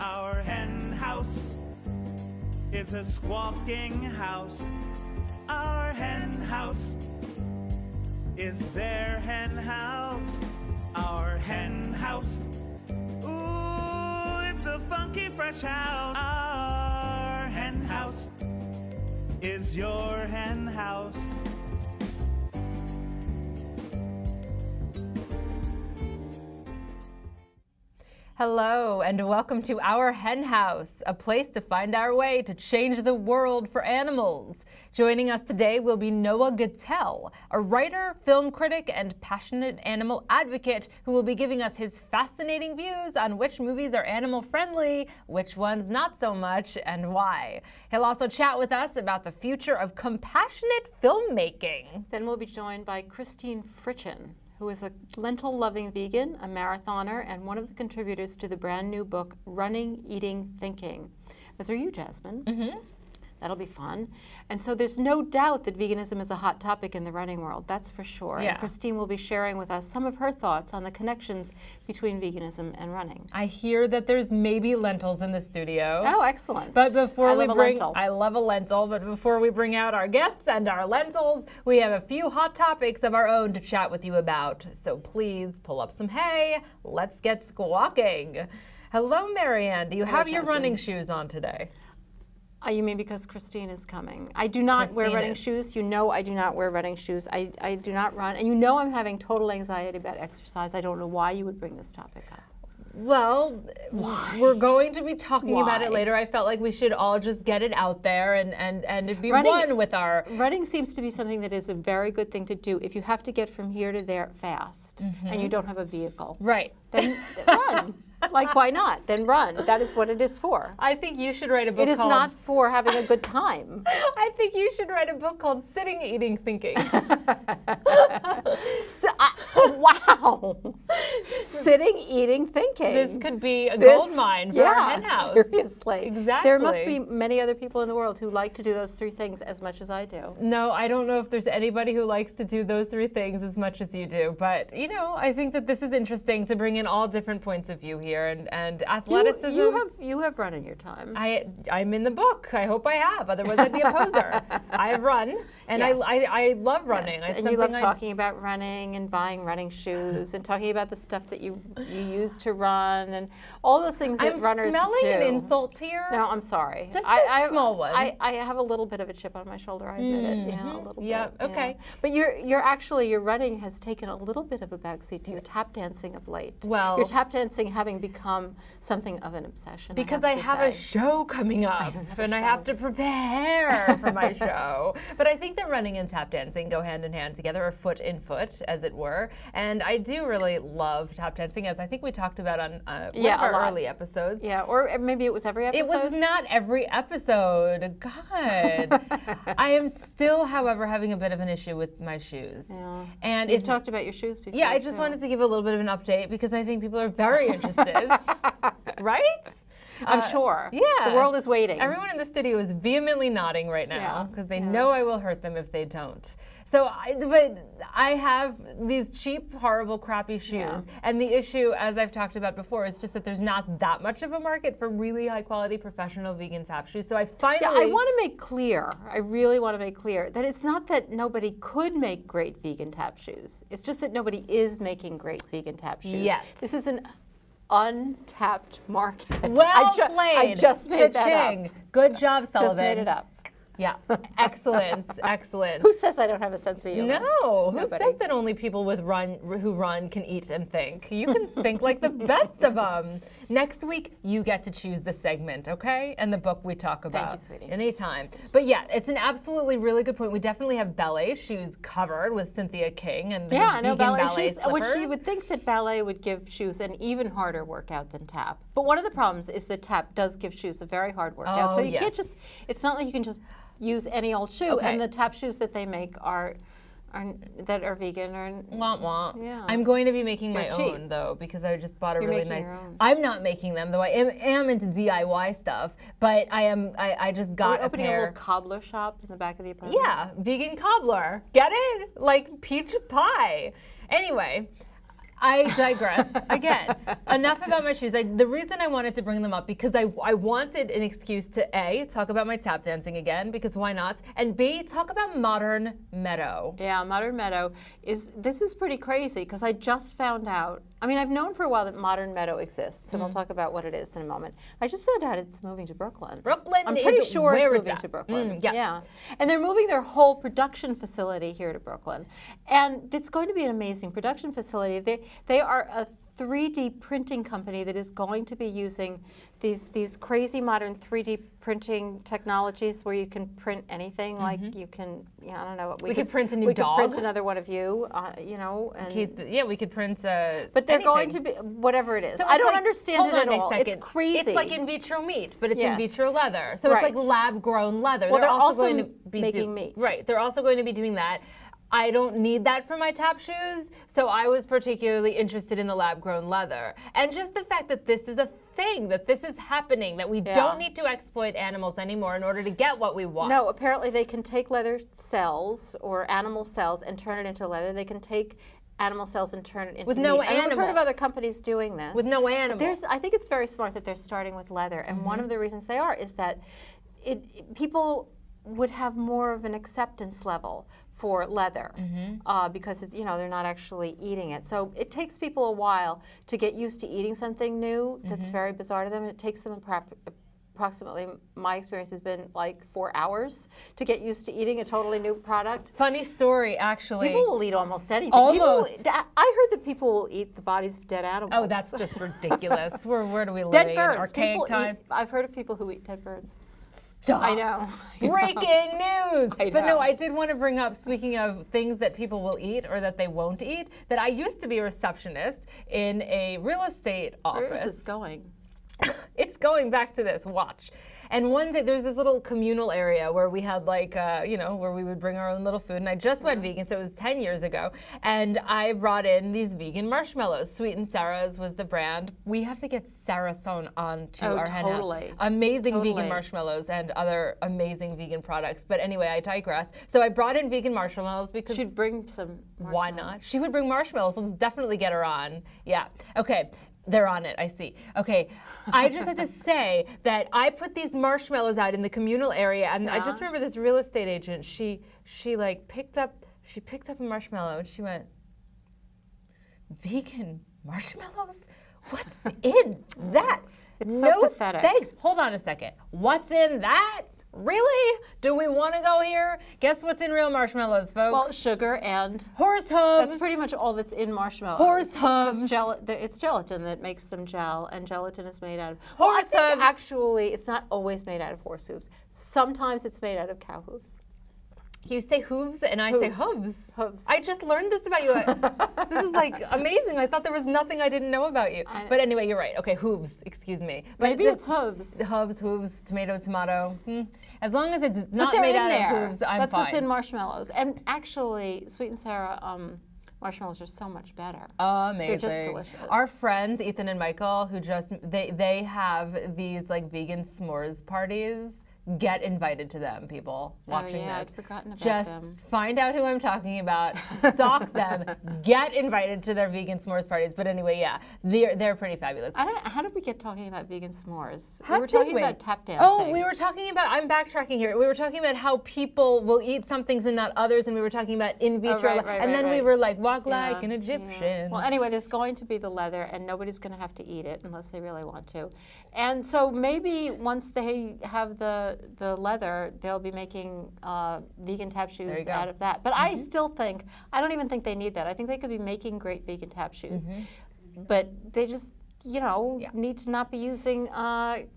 Our hen house is a squawking house. Our hen house is their hen house. Our hen house, ooh, it's a funky fresh house. Our hen house is your hen house. Hello and welcome to Our Hen House, a place to find our way to change the world for animals. Joining us today will be Noah Gittell, a writer, film critic, and passionate animal advocate who will be giving us his fascinating views on which movies are animal friendly, which ones not so much, and why. He'll also chat with us about the future of compassionate filmmaking. Then we'll be joined by Frietchen, who is a lentil-loving vegan, a marathoner, and one of the contributors to the brand new book, Running, Eating, Thinking. As are you, Jasmine. Mm-hmm. That'll be fun. And so there's no doubt that veganism is a hot topic in the running world, that's for sure. Yeah. And Christine will be sharing with us some of her thoughts on the connections between veganism and running. I hear that there's maybe lentils in the studio. Oh, excellent. But before I love a lentil, but before we bring out our guests and our lentils, we have a few hot topics of our own to chat with you about. So please pull up some hay. Let's get squawking. Hello, Marianne. Do you have your running shoes on today? You mean because Christine is coming? I do not wear running shoes. You know I do not wear running shoes. I do not run. And you know I'm having total anxiety about exercise. I don't know why you would bring this topic up. Well, we're going to be talking about it later. I felt like we should all just get it out there and be one with our... Running seems to be something that is a very good thing to do if you have to get from here to there fast and you don't have a vehicle. Right. Then run. Like, why not? Then run. That is what it is for. I think you should write a book called... It is not for having a good time. I think you should write a book called Sitting, Eating, Thinking. Wow. Sitting, eating, thinking. This could be a gold mine for our hen house. Seriously. Exactly. There must be many other people in the world who like to do those three things as much as I do. No, I don't know if there's anybody who likes to do those three things as much as you do. But, you know, I think that this is interesting to bring in all different points of view here. And athleticism. You have run in your time. I'm in the book. I hope I have. Otherwise, I'd be a poser. I've run, and yes. I love running. Yes. And you love talking about running and buying running shoes and talking about the stuff that you use to run and all those things that runners do. I'm smelling an insult here. No, I'm sorry. Just a small one. I have a little bit of a chip on my shoulder. I admit it. Yeah, a little bit. Yeah. Okay. Yeah. But your running has taken a little bit of a backseat to your tap dancing of late. Well, your tap dancing having become something of an obsession. Because I have a show coming up and I have to prepare for my show. But I think that running and tap dancing go hand in hand together, or foot in foot, as it were. And I do really love tap dancing, as I think we talked about on one of our early episodes. Yeah, or maybe it was every episode. It was not every episode. God. I am still, however, having a bit of an issue with my shoes. Yeah. And you've talked about your shoes before. Yeah, I just wanted to give a little bit of an update because I think people are very interested. Right? I'm sure. Yeah. The world is waiting. Everyone in the studio is vehemently nodding right now because they know I will hurt them if they don't. So, I have these cheap, horrible, crappy shoes. And the issue, as I've talked about before, is just that there's not that much of a market for really high-quality professional vegan tap shoes. So I finally... Yeah, I want to make clear, I really want to make clear, that it's not that nobody could make great vegan tap shoes. It's just that nobody is making great vegan tap shoes. Yes. This is an untapped market. Well played. I just made that up. Good job, Sullivan. Just made it up. Yeah, excellent, excellent. Who says I don't have a sense of humor? No, Nobody. Who says that only people who run can eat and think? You can think like the best of them. Next week, you get to choose the segment, okay? And the book we talk about. Thank you, sweetie. Anytime. But yeah, it's an absolutely really good point. We definitely have ballet shoes covered with Cynthia King and I know ballet shoes, slippers. which you would think that ballet would give shoes an even harder workout than tap. But one of the problems is that tap does give shoes a very hard workout. Oh, so you can't just, it's not like you can just use any old shoe. Okay. And the tap shoes that they make that are vegan or womp womp. Yeah. I'm going to be making my cheap. own though because I just bought a You're really making nice. your own. I'm not making them though. I am into DIY stuff, but I just got Are we opening a pair. a little cobbler shop in the back of the apartment? Yeah, vegan cobbler. Get it? Like peach pie. Anyway, I digress. Again, enough about my shoes. The reason I wanted to bring them up because I wanted an excuse to A, talk about my tap dancing again, because why not? And B, talk about Modern Meadow. Yeah, Modern Meadow is pretty crazy because I just found out. I mean, I've known for a while that Modern Meadow exists, and we'll talk about what it is in a moment. I just found out it's moving to Brooklyn. I'm pretty sure it's moving to Brooklyn. Yeah. And they're moving their whole production facility here to Brooklyn. And it's going to be an amazing production facility. They are a 3D printing company that is going to be using these crazy modern 3D printing technologies where you can print anything. Like you can, I don't know. We could print a new dog. We could print another one of you, And we could print But they're going to be, whatever it is. So I don't understand it at all. Second. It's crazy. It's like in vitro meat, but it's in vitro leather. So it's like lab-grown leather. Well, they're also going to be making meat. Right. They're also going to be doing that. I don't need that for my tap shoes, so I was particularly interested in the lab-grown leather. And just the fact that this is a thing, that this is happening, that we don't need to exploit animals anymore in order to get what we want. No, apparently they can take leather cells or animal cells and turn it into leather. They can take animal cells and turn it into with meat. no And animal. I've heard of other companies doing this. With no animal. I think it's very smart that they're starting with leather, and one of the reasons they are is that people would have more of an acceptance level for leather because they're not actually eating it. So it takes people a while to get used to eating something new that's very bizarre to them. It takes them approximately, my experience has been like 4 hours to get used to eating a totally new product. Funny story, actually. People will eat almost anything. Almost. I heard that people will eat the bodies of dead animals. Oh, that's just ridiculous. Where do we live dead birds. in archaic times? I've heard of people who eat dead birds. Stop. I know. Breaking news. I know. But no, I did want to bring up, speaking of things that people will eat or that they won't eat, that I used to be a receptionist in a real estate office. Where is this going? It's going back to this. Watch. And one day there's this little communal area where we had where we would bring our own little food. And I just went vegan, so it was 10 years ago. And I brought in these vegan marshmallows. Sweet and Sarah's was the brand. We have to get Sarah sewn onto our Hen House. Amazing vegan marshmallows and other amazing vegan products. But anyway, I digress. So I brought in vegan marshmallows because she'd bring some marshmallows. Why not? She would bring marshmallows. Let's definitely get her on. Yeah. Okay. They're on it, I see. Okay, I just have to say that I put these marshmallows out in the communal area, and I just remember this real estate agent. She picked up a marshmallow and she went, "Vegan marshmallows? What's in that?" It's so pathetic. Thanks. Hold on a second. What's in that? Really? Do we want to go here? Guess what's in real marshmallows, folks? Well, sugar and horse hooves. That's pretty much all that's in marshmallows. Horse hooves. It's gelatin that makes them gel, and gelatin is made out of horse hooves. I think actually it's not always made out of horse hooves. Sometimes it's made out of cow hooves. You say hooves and I say hooves. Hooves. I just learned this about you. This is like amazing. I thought there was nothing I didn't know about you. But anyway, you're right. Okay, hooves. Excuse me. But maybe it's hooves. Hooves, tomato. As long as it's not made out of hooves, I'm fine. That's what's in marshmallows. And actually, Sweet and Sarah marshmallows are so much better. Amazing. They're just delicious. Our friends, Ethan and Michael, who they have these like vegan s'mores parties. Get invited to them, people watching this. I'd forgotten about them. Just find out who I'm talking about, stalk them, get invited to their vegan s'mores parties. But anyway, yeah, they're pretty fabulous. How did we get talking about vegan s'mores? We were talking about tap dancing. Oh, we were talking about, I'm backtracking here. We were talking about how people will eat some things and not others, and we were talking about in vitro. We were like, walk like an Egyptian. Yeah. Well, anyway, there's going to be the leather, and nobody's going to have to eat it unless they really want to. And so maybe once they have the leather, they'll be making vegan tap shoes out of that. But I still think, I don't even think they need that. I think they could be making great vegan tap shoes. But they just, need to not be using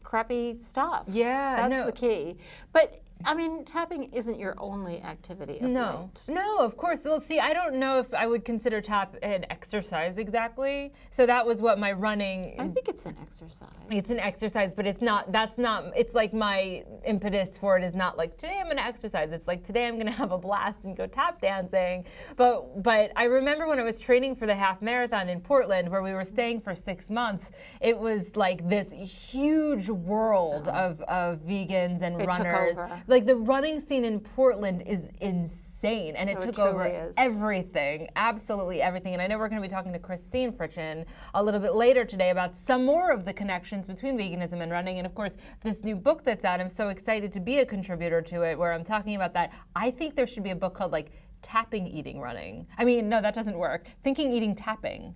crappy stuff. Yeah, that's the key. But I mean, tapping isn't your only activity of late. No, of course. Well, see, I don't know if I would consider tap an exercise exactly. So that was what my running. I think it's an exercise. It's an exercise, but it's not. That's not. It's like my impetus for it is not like today I'm going to exercise. It's like today I'm going to have a blast and go tap dancing. But I remember when I was training for the half marathon in Portland, where we were staying for 6 months. It was like this huge world of vegans and runners. Took over. Like the running scene in Portland is insane. insane, and it No, it took over truly is. everything, absolutely everything. And I know we're going to be talking to Christine Frietchen a little bit later today about some more of the connections between veganism and running, and of course this new book that's out. I'm so excited to be a contributor to it, where I'm talking about that. I think there should be a book called like Tapping Eating Running. I mean, no, that doesn't work. Thinking Eating Tapping.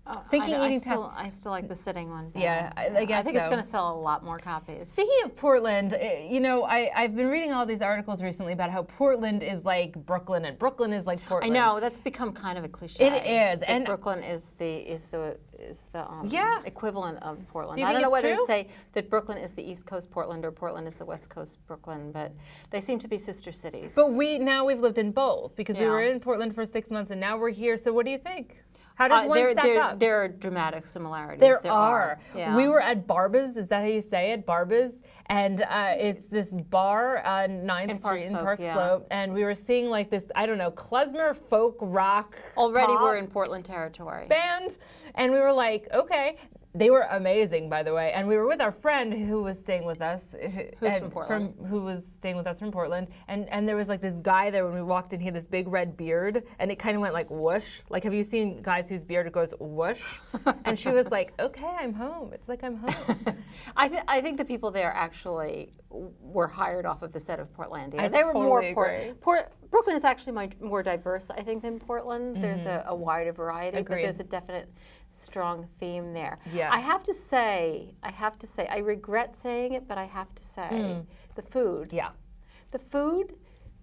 I still like the sitting one better. Yeah, I guess I think it's so. going to sell a lot more copies. Speaking of Portland, you know, I've been reading all these articles recently about how Portland is like Brooklyn and Brooklyn is like I Portland. know that's become kind of a cliche. It is, that and Brooklyn is the Yeah. equivalent of Portland. Do you I think don't know it's whether true? to say that Brooklyn is the East Coast Portland or Portland is the West Coast Brooklyn, but they seem to be sister cities. But we've lived in both because we Yeah. were in Portland for 6 months and now we're here. So what do you think? How does one stack up? There are dramatic similarities. There are. Yeah. We were at Barba's. Is that how you say it? Barba's. And it's this bar on 9th In Park Street in Slope, Park yeah. Slope. And we were seeing like this, I don't know, klezmer folk rock Already pop we're in Portland territory. band. And we were like, okay. They were amazing, by the way. And we were with our friend who was staying with us. Who's from Portland. Who was staying with us from Portland. And there was like this guy there when we walked in. He had this big red beard. And it kind of went like whoosh. Like, have you seen guys whose beard goes whoosh? And she was like, okay, I'm home. It's like I'm home. I think the people there actually were hired off of the set of Portlandia. I They were totally more agree. Brooklyn is actually more diverse, I think, than Portland. There's a wider variety, but Agreed. there's a definite strong theme there. Yeah. I have to say, I regret saying it, but I have to say, the food. Yeah. The food,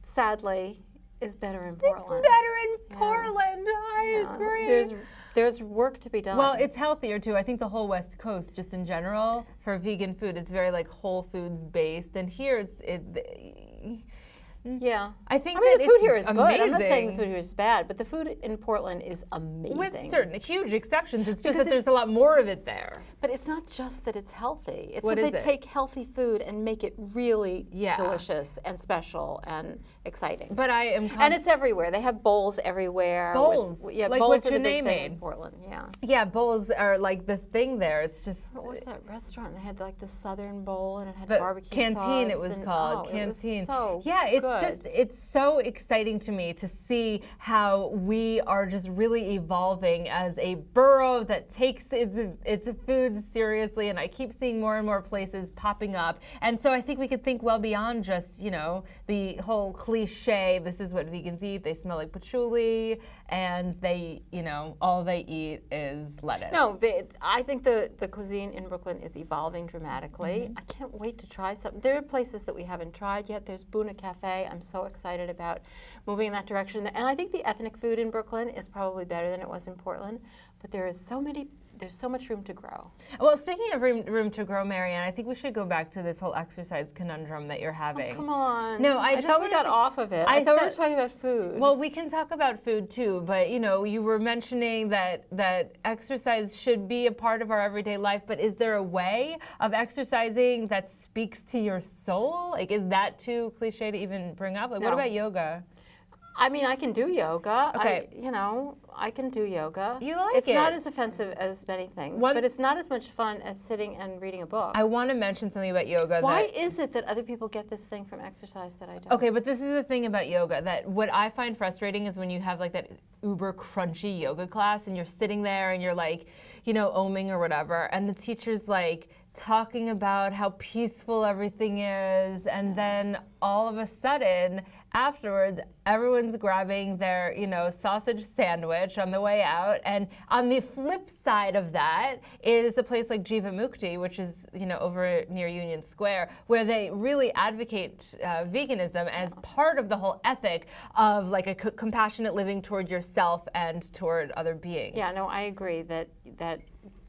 sadly, is better in It's Portland. better in Yeah. Portland. I agree. There's work to be done. Well, it's healthier too. I think the whole West Coast, just in general, for vegan food, it's very like whole foods based. And here yeah. I think I mean, that the food it's here is good. I'm not saying the amazing. food here is bad, but the food in Portland is amazing. With certain huge exceptions. It's just Because that there's a lot more of it there. But it's not just that it's healthy. It's What that is they it? take healthy food and make it really Yeah. delicious and special and exciting. But I am And it's everywhere. They have bowls everywhere. Bowls? Yeah, Like bowls what are the big Janae thing in made. Portland. Yeah. yeah, bowls are like the thing there. It's just What was that restaurant? They had like the Southern bowl and it had the barbecue canteen. sauce It was and- called oh, it was canteen. so yeah, it's good. just it's so exciting to me to see how we are just really evolving as a borough that takes its food seriously. And I keep seeing more and more places popping up. And so I think we could think well beyond just the whole cliche. This is what vegans eat. They smell like patchouli, and they all they eat is lettuce. No, I think the cuisine in Brooklyn is evolving dramatically. I can't wait to try something. There are places that we haven't tried yet. There's Buna Cafe. I'm so excited about moving in that direction. And I think the ethnic food in Brooklyn is probably better than it was in Portland. But there's so much room to grow. Well, speaking of room to grow, Marianne, I think we should go back to this whole exercise conundrum that you're having. Oh, come on. No, I thought just we wanna got say- off of it. I I thought we were thought- talking about food. Well, we can talk about food too, but you were mentioning that exercise should be a part of our everyday life, but is there a way of exercising that speaks to your soul? Like, is that too cliche to even bring up? Like, what No. about yoga? I mean, I can do yoga. Okay. I can do yoga. You like It's not it. as offensive as many things, One- but it's not as much fun as sitting and reading a book. I want to mention something about yoga. Why that, is it that other people get this thing from exercise that I don't? Okay, but this is the thing about yoga, that what I find frustrating is when you have like that uber crunchy yoga class and you're sitting there and you're like, oming or whatever, and the teacher's like talking about how peaceful everything is, and then all of a sudden afterwards everyone's grabbing their sausage sandwich on the way out. And on the flip side of that is a place like Jiva Mukti, which is over near Union Square, where they really advocate veganism as part of the whole ethic of like a compassionate living toward yourself and toward other beings. Yeah, no, I agree that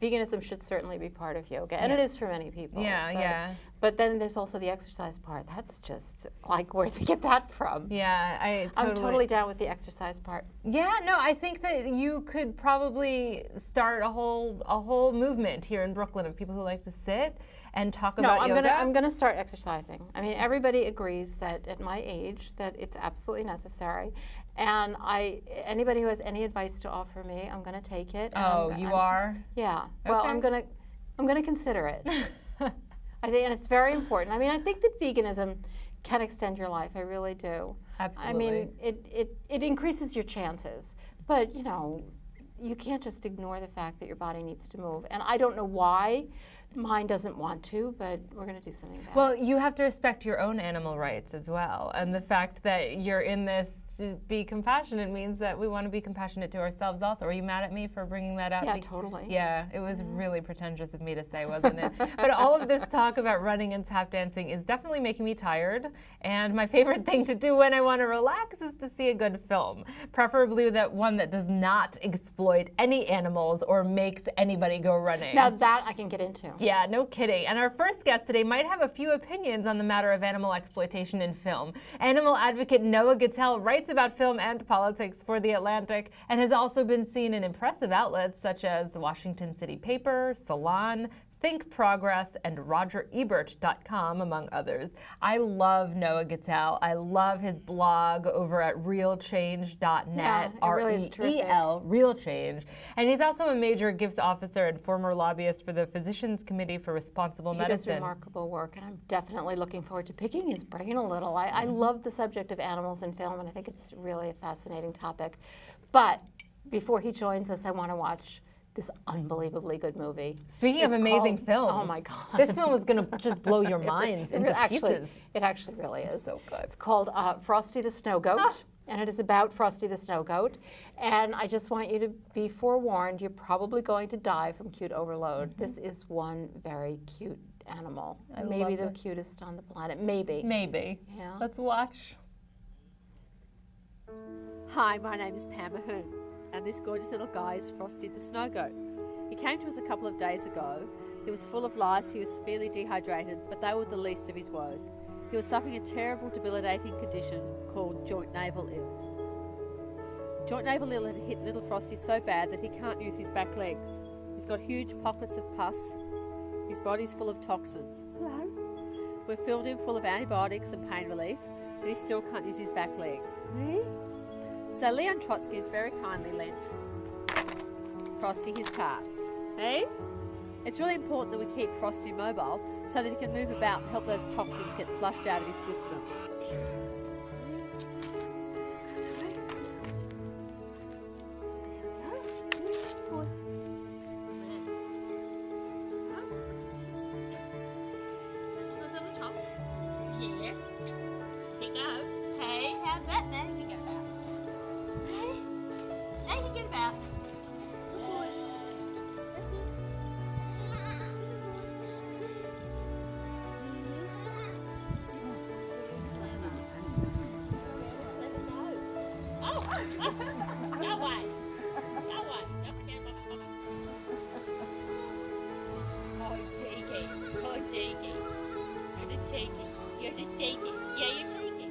veganism should certainly be part of yoga, and it is for many people. Yeah. But then there's also the exercise part. That's just like, where'd they get that from? Yeah, I'm totally down with the exercise part. Yeah, no, I think that you could probably start a whole movement here in Brooklyn of people who like to sit and talk about yoga. I'm gonna start exercising. I mean, everybody agrees that at my age that it's absolutely necessary, and anybody who has any advice to offer me, I'm gonna take it. Oh, you are? Yeah. Well, Okay. I'm gonna consider it. I think, and it's very important. I mean, I think that veganism can extend your life. I really do. Absolutely. I mean, it increases your chances. But, you know, you can't just ignore the fact that your body needs to move. And I don't know why mine doesn't want to, but we're going to do something about it. Well, you have to respect your own animal rights as well. And the fact that you're in this to be compassionate means that we want to be compassionate to ourselves also. Are you mad at me for bringing that up? Yeah, totally. Yeah, it was really pretentious of me to say, wasn't it? But all of this talk about running and tap dancing is definitely making me tired. And my favorite thing to do when I want to relax is to see a good film, preferably one that does not exploit any animals or makes anybody go running. Now that I can get into. Yeah, no kidding. And our first guest today might have a few opinions on the matter of animal exploitation in film. Animal advocate Noah Gittell writes about film and politics for The Atlantic and has also been seen in impressive outlets such as the Washington City Paper, Salon, Think Progress, and RogerEbert.com, among others. I love Noah Gittell. I love his blog over at realchange.net, Yeah, it really is terrific. R-E-E-L, Real Change. And he's also a major gifts officer and former lobbyist for the Physicians Committee for Responsible He Medicine. does remarkable work, and I'm definitely looking forward to picking his brain a little. I love the subject of animals in film, and I think it's really a fascinating topic. But before he joins us, I want to watch this unbelievably good movie. Speaking of amazing films, oh my God, this film was going to just blow your minds into pieces. It actually really is. So good. It's called Frosty the Snow Goat, and it is about Frosty the Snow Goat. And I just want you to be forewarned, you're probably going to die from cute overload. This is one very cute animal. Maybe the cutest on the planet. Maybe. Maybe. Yeah. Let's watch. Hi, my name is Pam Ahern, and this gorgeous little guy is Frosty the Snow Goat. He came to us a couple of days ago. He was full of lice, he was severely dehydrated, but they were the least of his woes. He was suffering a terrible, debilitating condition called joint navel ill. Joint navel ill had hit little Frosty so bad that he can't use his back legs. He's got huge pockets of pus. His body's full of toxins. Hello? We've filled him full of antibiotics and pain relief, but he still can't use his back legs. Really? So Leon Trotsky has very kindly lent Frosty his cart. Hey? It's really important that we keep Frosty mobile so that he can move about and help those toxins get flushed out of his system. Yeah. Here you go. Hey, how's that now? You get about. Hey. Now you get about. Good boy. That's it. Let it go. Oh! Go away. Go away. Don't forget about Mama. Oh, cheeky. Oh, cheeky. You're just cheeky. You're just cheeky. Yeah, you're cheeky.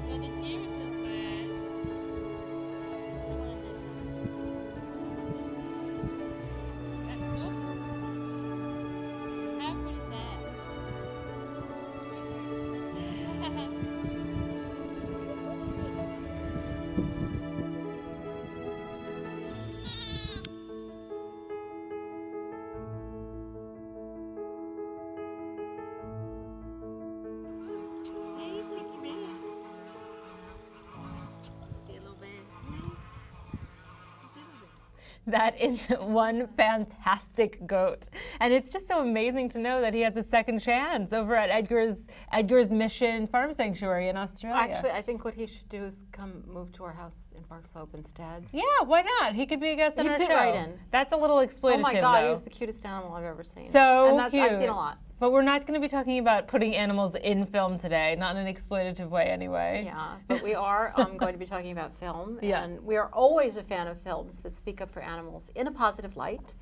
You're the dearest little bird. That's good. How good is that? Hey, cheeky man. Dear little man. That is one fantastic goat. And it's just so amazing to know that he has a second chance over at Edgar's Mission Farm Sanctuary in Australia. Actually, I think what he should do is come move to our house in Park Slope instead. Yeah, why not? He could be a guest on He'd our fit show. right in. That's a little exploitative, Oh my God, though. he was the cutest animal I've ever seen. So and that's, cute. I've seen a lot. But we're not going to be talking about putting animals in film today, not in an exploitative way anyway. Yeah, but we are going to be talking about film, Yeah. and we are always a fan of films that speak up for animals in a positive light.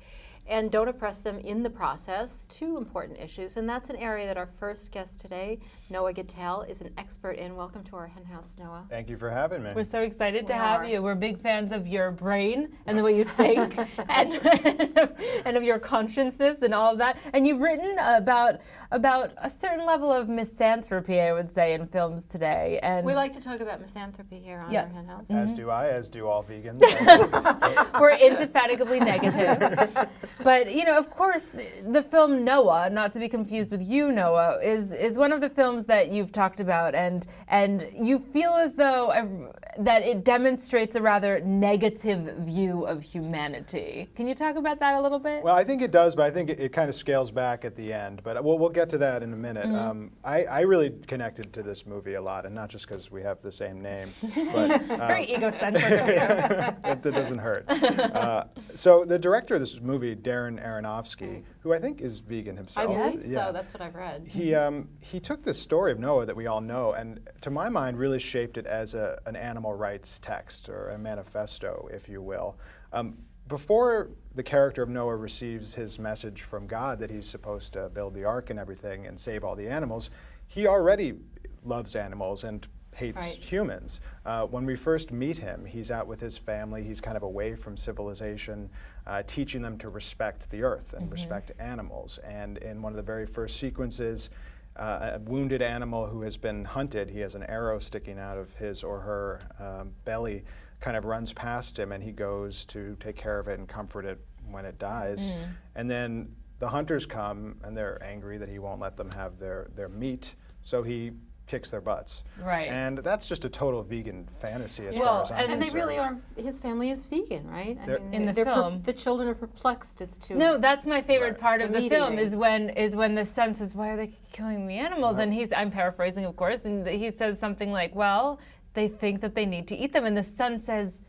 and don't oppress them in the process. Two important issues, and that's an area that our first guest today, Noah Gittell, is an expert in. Welcome to our Hen House, Noah. Thank you for having me. We're so excited to We have are. you. We're big fans of your brain and the way you think and of your consciences and all of that. And you've written about a certain level of misanthropy, I would say, in films today. And We like to talk about misanthropy here on Yeah. our Hen House. As do I, as do all vegans. we're indefatigably negative. But, you know, of course, the film Noah, not to be confused with You, Noah, is one of the films that you've talked about, and you feel as though that it demonstrates a rather negative view of humanity. Can you talk about that a little bit? Well, I think it does, but I think it kind of scales back at the end. But we'll get to that in a minute. I really connected to this movie a lot, and not just because we have the same name, but Very egocentric of you. that doesn't hurt. So the director of this movie, Darren Aronofsky, who I think is vegan I himself. believe Yeah. so. That's what I've read. He took this story of Noah that we all know, and to my mind, really shaped it as an animal rights text or a manifesto, if you will. Before the character of Noah receives his message from God that he's supposed to build the ark and everything and save all the animals, he already loves animals and hates Right. humans. When we first meet him, he's out with his family. He's kind of away from civilization, teaching them to respect the earth and respect animals. And in one of the very first sequences, a wounded animal who has been hunted, he has an arrow sticking out of his or her belly, kind of runs past him, and he goes to take care of it and comfort it when it dies. And then the hunters come, and they're angry that he won't let them have their meat, so he kicks their butts. Right. And that's just a total vegan fantasy as Well, far as I'm and And they concerned. really are. His family is vegan, right? In the they're film. the children are perplexed as to. No, that's my favorite Right. part of The the meat film eating. is when the son says, "Why are they killing the animals?" Right. And I'm paraphrasing, of course, and he says something like, "Well, they think that they need to eat them," and the son says,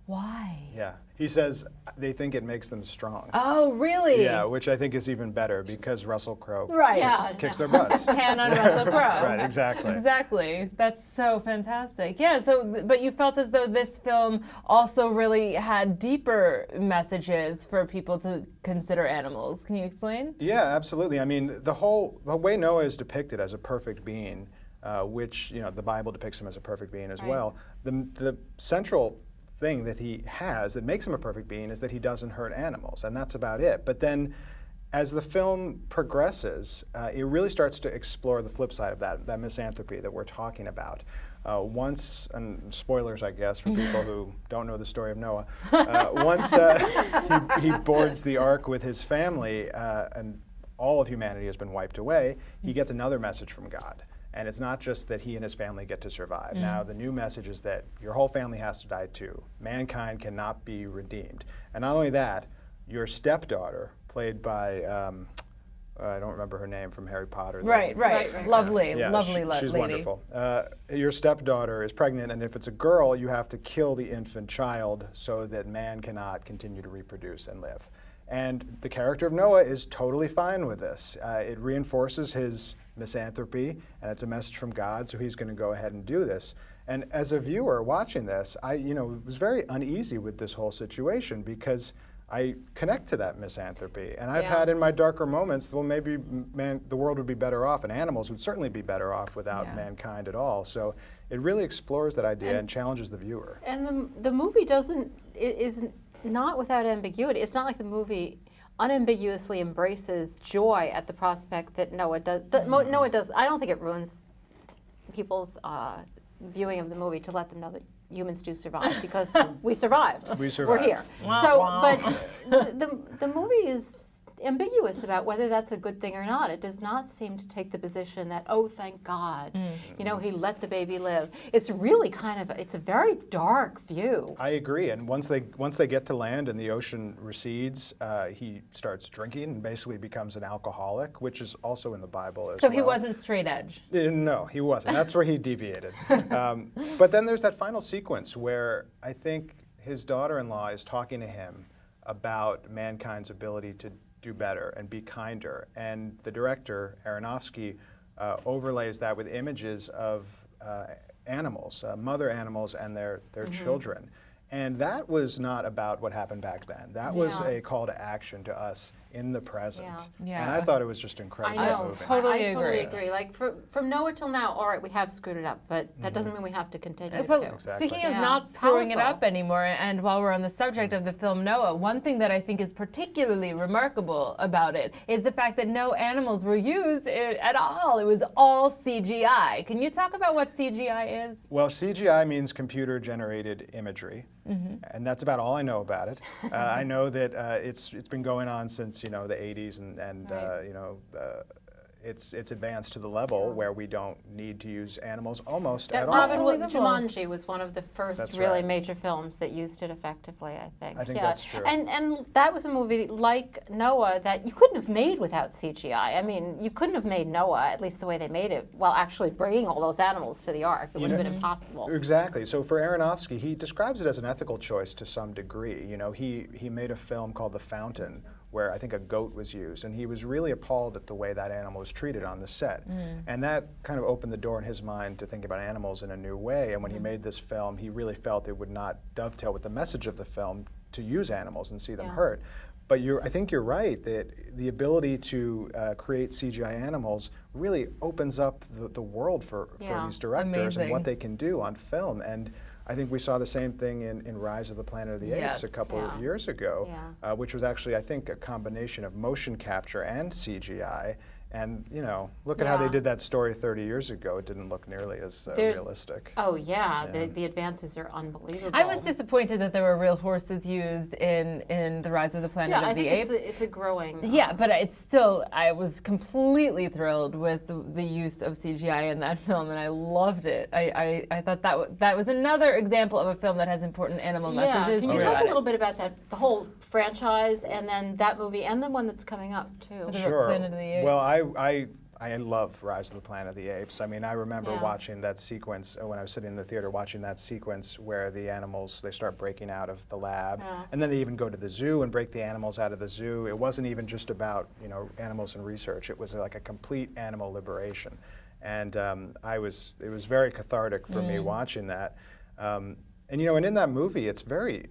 "Why?" Yeah. He says they think it makes them strong. Oh, really? Yeah, which I think is even better because Russell Crowe Right. Yeah. kicks their butts. Pan on Russell Crowe. Right, exactly. Exactly. That's so fantastic. Yeah, but you felt as though this film also really had deeper messages for people to consider animals. Can you explain? Yeah, absolutely. I mean, the way Noah is depicted as a perfect being, which the Bible depicts him as a perfect being as Right. well. The central thing that he has that makes him a perfect being is that he doesn't hurt animals, and that's about it. But then, as the film progresses, it really starts to explore the flip side of that misanthropy that we're talking about. Once, and spoilers, I guess, for people who don't know the story of Noah, once he boards the ark with his family and all of humanity has been wiped away, he gets another message from God. And it's not just that he and his family get to survive. Now, the new message is that your whole family has to die too. Mankind cannot be redeemed. And not only that, your stepdaughter, played by, I don't remember her name from Harry Potter. Right. Right. Lovely, Yeah, lovely she's lady. wonderful. Your stepdaughter is pregnant, and if it's a girl, you have to kill the infant child so that man cannot continue to reproduce and live. And the character of Noah is totally fine with this. It reinforces his misanthropy, and it's a message from God, so he's going to go ahead and do this. And as a viewer watching this, I was very uneasy with this whole situation because I connect to that misanthropy. And I've Yeah. had in my darker moments, well, maybe the world would be better off, and animals would certainly be better off without Yeah. mankind at all. So it really explores that idea and challenges the viewer. And the movie is not without ambiguity. It's not like the movie unambiguously embraces joy at the prospect that Noah does. Noah does. I don't think it ruins people's viewing of the movie to let them know that humans do survive because we survived. We We're survived. here. Wah, So, wah. but the movie is ambiguous about whether that's a good thing or not. It does not seem to take the position that, oh, thank God, he let the baby live. It's really it's a very dark view. I agree. And once they get to land and the ocean recedes, he starts drinking and basically becomes an alcoholic, which is also in the Bible as So well. he wasn't straight edge. No, he wasn't. That's where he deviated. But then there's that final sequence where I think his daughter-in-law is talking to him about mankind's ability to do better and be kinder. And the director, Aronofsky, overlays that with images of animals, mother animals and their children. And that was not about what happened back then. That was Yeah. a call to action to us in the present. Yeah. And I thought it was just incredibly I know. moving. Totally I totally agree. agree. Like from Noah till now, all right, we have screwed it up, but that doesn't mean we have to continue But to. Exactly. speaking of Yeah. not screwing it Powerful. up anymore, and while we're on the subject of the film Noah, one thing that I think is particularly remarkable about it is the fact that no animals were used at all. It was all CGI. Can you talk about what CGI is? Well, CGI means computer-generated imagery, and that's about all I know about it. I know that it's been going on since the 80s, and Right. it's advanced to the level where we don't need to use animals almost That at Robin all. Hood Unbelievable. Jumanji was one of the first That's really right. major films that used it effectively, I think. I think yeah. that's true. And that was a movie like Noah that you couldn't have made without CGI. I mean, you couldn't have made Noah, at least the way they made it, while actually bringing all those animals to the ark. It would have been impossible. Exactly. So for Aronofsky, he describes it as an ethical choice to some degree. He made a film called The Fountain, where I think a goat was used, and he was really appalled at the way that animal was treated on the set. And that kind of opened the door in his mind to think about animals in a new way. And when he made this film, he really felt it would not dovetail with the message of the film to use animals and see them Yeah. hurt. But I think you're right that the ability to create CGI animals really opens up the world for Yeah. these directors and Amazing. what they can do on film. And I think we saw the same thing in Rise of the Planet of the Apes Yes. a couple Yeah. of years ago, Yeah. which was actually, I think, a combination of motion capture and CGI. And look at how they Yeah. did that story 30 years ago. It didn't look nearly as There's- realistic. Oh yeah, the advances are unbelievable. I was disappointed that there were real horses used in The Rise of the Planet Yeah, of I the think Apes. it's a growing. Yeah, but it's still, I was completely thrilled with the use of CGI in that film, and I loved it. I thought that was another example of a film that has important animal Yeah, messages can you throughout talk a it. little bit about the whole franchise, and then that movie, and the one that's coming up too? The Sure. Planet of the Apes. Well, I love Rise of the Planet of the Apes. I mean, I remember Yeah. watching that sequence when I was sitting in the theater watching that sequence where the animals, they start breaking out of the lab. Yeah. And then they even go to the zoo and break the animals out of the zoo. It wasn't even just about, animals and research. It was like a complete animal liberation. And it was very cathartic for me watching that. And in that movie, it's very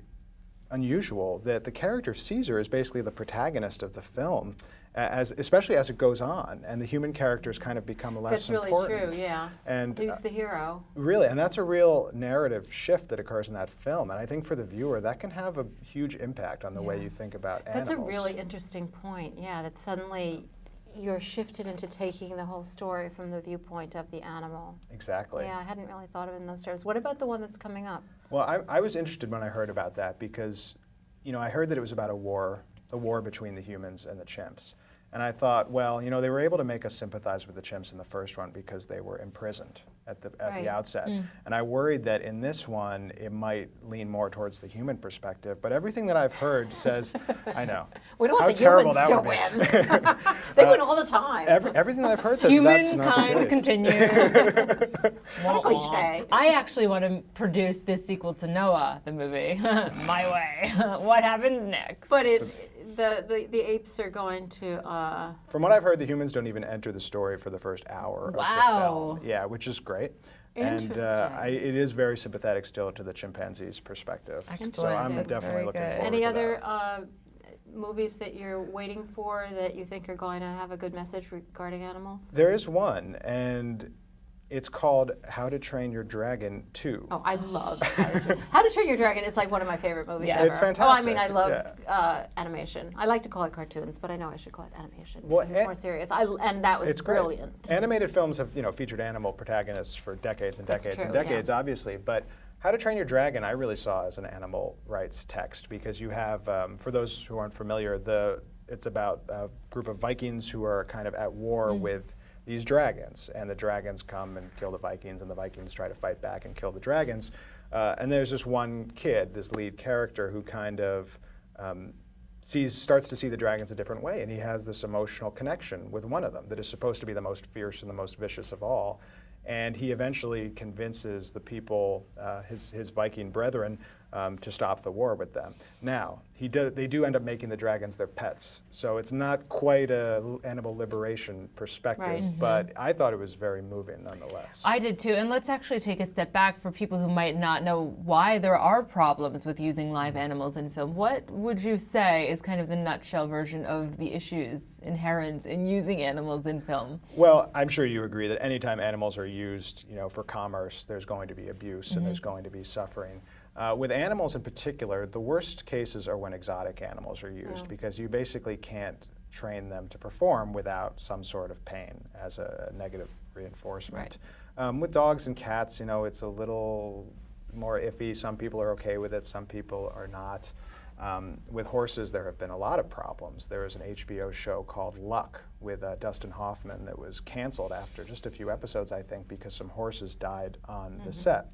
unusual that the character of Caesar is basically the protagonist of the film, especially as it goes on, and the human characters kind of become less That's really important. true. Yeah. And Who's the hero? really, and that's a real narrative shift that occurs in that film. And I think for the viewer, that can have a huge impact on the way you think about animals. That's a really interesting point. Yeah, that suddenly you're shifted into taking the whole story from the viewpoint of the animal. Exactly. Yeah, I hadn't really thought of it in those terms. What about the one that's coming up? Well, I was interested when I heard about that because, I heard that it was about a war between the humans and the chimps. And I thought, well, they were able to make us sympathize with the chimps in the first one because they were imprisoned at the Right. outset. And I worried that in this one, it might lean more towards the human perspective. But everything that I've heard says, I know. We don't How want the terrible humans that to would be. win. They win all the time. Everything that I've heard says that's not the Humankind case. continues. What a cliche. I actually want to produce this sequel to Noah, the movie, my way. What happens next? But the apes are going to. From what I've heard, the humans don't even enter the story for the first hour of the Wow. film. Yeah, which is great. And Interesting. it is very sympathetic still to the chimpanzee's perspective. So Excellent. I'm That's definitely very looking good. forward Any to other that. movies that you're waiting for that you think are going to have a good message regarding animals? There is one, and it's called How to Train Your Dragon 2. Oh, I love How to Train Your Dragon is like one of my favorite movies Yeah. ever. It's Oh, I mean, I fantastic. love animation. I like to call it cartoons, but I know I should call it animation Well, because it's more serious. And that was It's great. brilliant. Animated films have featured animal protagonists for decades and That's decades and true, yeah. decades, obviously. But How to Train Your Dragon, I really saw as an animal rights text because you have, for those who aren't familiar, it's about a group of Vikings who are kind of at war with these dragons, and the dragons come and kill the Vikings, and the Vikings try to fight back and kill the dragons. And there's this one kid, this lead character, who kind of starts to see the dragons a different way, and he has this emotional connection with one of them that is supposed to be the most fierce and the most vicious of all. And he eventually convinces the people, his Viking brethren, to stop the war with them. Now, they do end up making the dragons their pets, so it's not quite a animal liberation perspective, Right. but I thought it was very moving nonetheless. I did too, and let's actually take a step back for people who might not know why there are problems with using live animals in film. What would you say is kind of the nutshell version of the issues inherent in using animals in film? Well, I'm sure you agree that anytime animals are used, for commerce, there's going to be abuse and there's going to be suffering. With animals in particular, the worst cases are when exotic animals are used because you basically can't train them to perform without some sort of pain as a negative reinforcement. With dogs and cats, it's a little more iffy. Some people are okay with it, some people are not. With horses, there have been a lot of problems. There was an HBO show called Luck with Dustin Hoffman that was canceled after just a few episodes, I think, because some horses died on the set.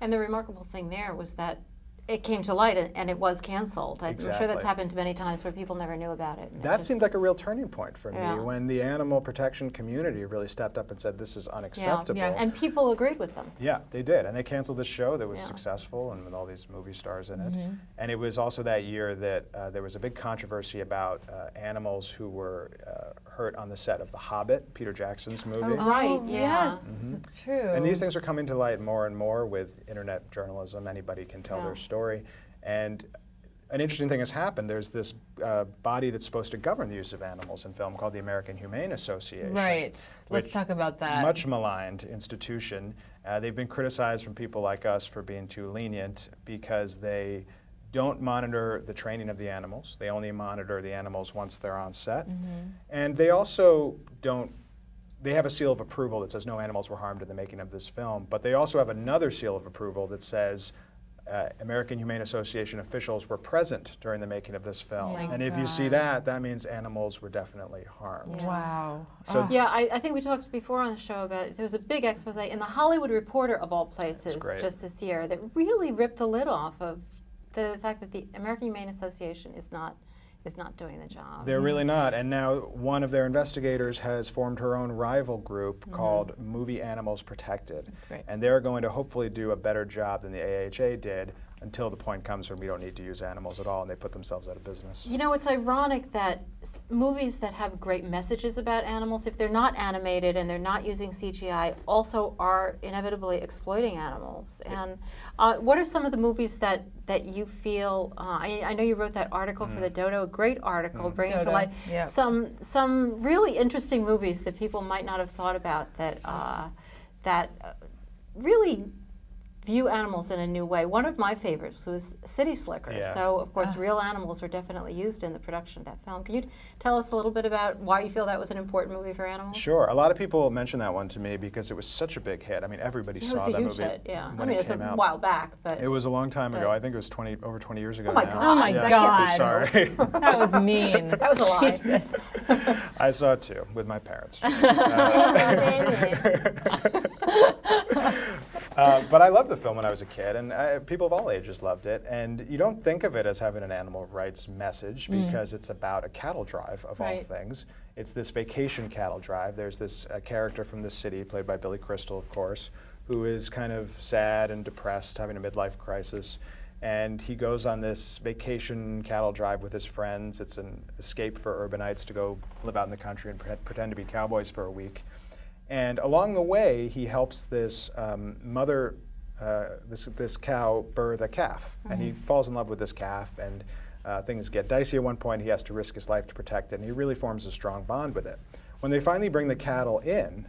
And the remarkable thing there was that it came to light and it was canceled. I'm sure that's happened many times where people never knew about it. That seemed like a real turning point for me when the animal protection community really stepped up and said this is unacceptable. Yeah. And people agreed with them. Yeah, they did. And they canceled this show that was successful and with all these movie stars in it. And it was also that year that there was a big controversy about animals who were hurt on the set of The Hobbit, Peter Jackson's movie. Oh, right, Yes, that's true. And these things are coming to light more and more with internet journalism. Anybody can tell their story. And an interesting thing has happened. There's this body that's supposed to govern the use of animals in film called the American Humane Association. Right. Let's talk about that. Much maligned institution. They've been criticized from people like us for being too lenient because they don't monitor the training of the animals. They only monitor the animals once they're on set. And they also they have a seal of approval that says no animals were harmed in the making of this film, but they also have another seal of approval that says American Humane Association officials were present during the making of this film. And if you see that, that means animals were definitely harmed. Wow. So I think we talked before on the show about there was a big expose in the Hollywood Reporter of all places just this year that really ripped the lid off of the fact that the American Humane Association is not doing the job. They're really not. And now one of their investigators has formed her own rival group called Movie Animals Protected. That's great. And they're going to hopefully do a better job than the AHA did until the point comes when we don't need to use animals at all and they put themselves out of business. It's ironic that movies that have great messages about animals, if they're not animated and they're not using CGI, also are inevitably exploiting animals. And what are some of the movies that you feel, I know you wrote that article for the Dodo, a great article, bringing to light some really interesting movies that people might not have thought about that really view animals in a new way. One of my favorites was City Slickers, though of course real animals were definitely used in the production of that film. Can you tell us a little bit about why you feel that was an important movie for animals? Sure. A lot of people mention that one to me because it was such a big hit. I mean, everybody saw that movie. It was a huge hit, yeah. When it came a out. while back, but it was a long time ago. I think it was over 20 years ago Oh my now. God. Oh my That God. Sorry. That was mean. that was a lie. Jesus. I saw it too, with my parents. But I loved the film when I was a kid, and people of all ages loved it. And you don't think of it as having an animal rights message because it's about a cattle drive, of all things. It's this vacation cattle drive. There's this character from the city, played by Billy Crystal, of course, who is kind of sad and depressed, having a midlife crisis. And he goes on this vacation cattle drive with his friends. It's an escape for urbanites to go live out in the country and pretend to be cowboys for a week. And along the way, he helps this mother, this cow, birth a calf. And he falls in love with this calf, and things get dicey at one point. He has to risk his life to protect it, and he really forms a strong bond with it. When they finally bring the cattle in,